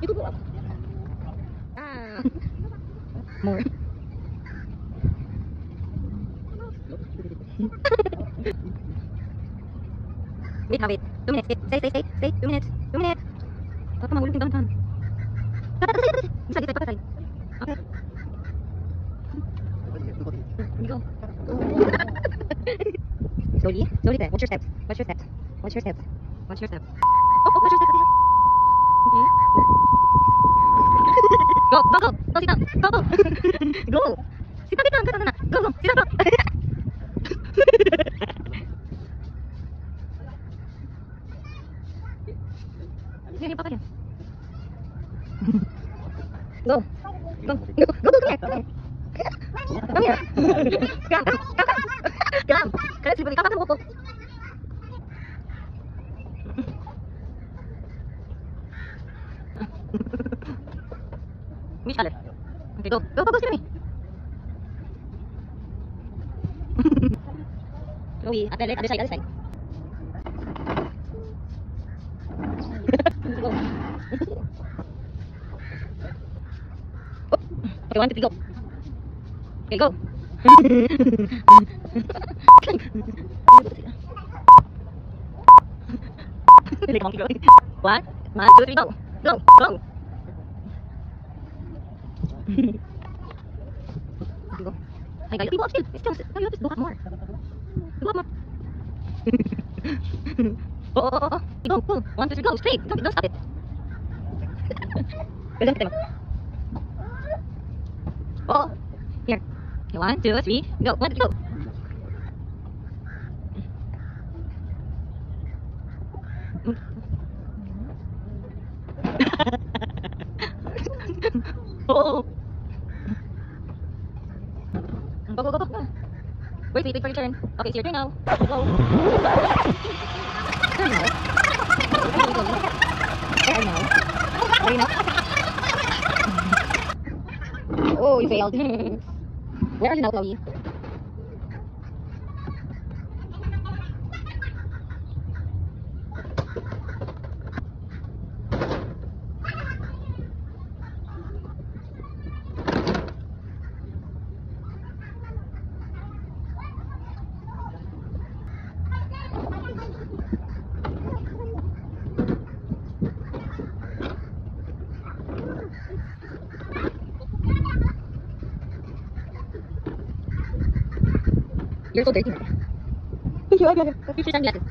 You go up. Ah. More. Wait, have it. 2 minutes. Stay. 2 minutes. 2 minutes. Baka mahulog yung downtown. Bisa dito, pakasay. Okay. Go. Slowly. There. Watch your steps. Watch your steps. Oh, watch your steps. Watch your steps. Okay. Go. Sit down. Go. Sit down na. Go. Sit down. Sige, pa kaya. Go. Come here. Come. Kaya sila kakak mo po. Which color? Okay, go, Simi. Chloe, other side. Go. Okay, 1, 2, 3, go. Okay, go. One, 2, 3, go. Go. Go. Hey guys, people up still. No, you have to go up more. Oh. Go. 1, 2, 3, go. Straight. Don't stop it. Oh. Here. Okay, 1, 2, 3, go. 1, 2, go. Oh. Go. Wait for your turn. Okay, it's your turn now. Go. There now. Oh, you failed. Where are you now, Chloe? You're so dirty. Picture sunglasses.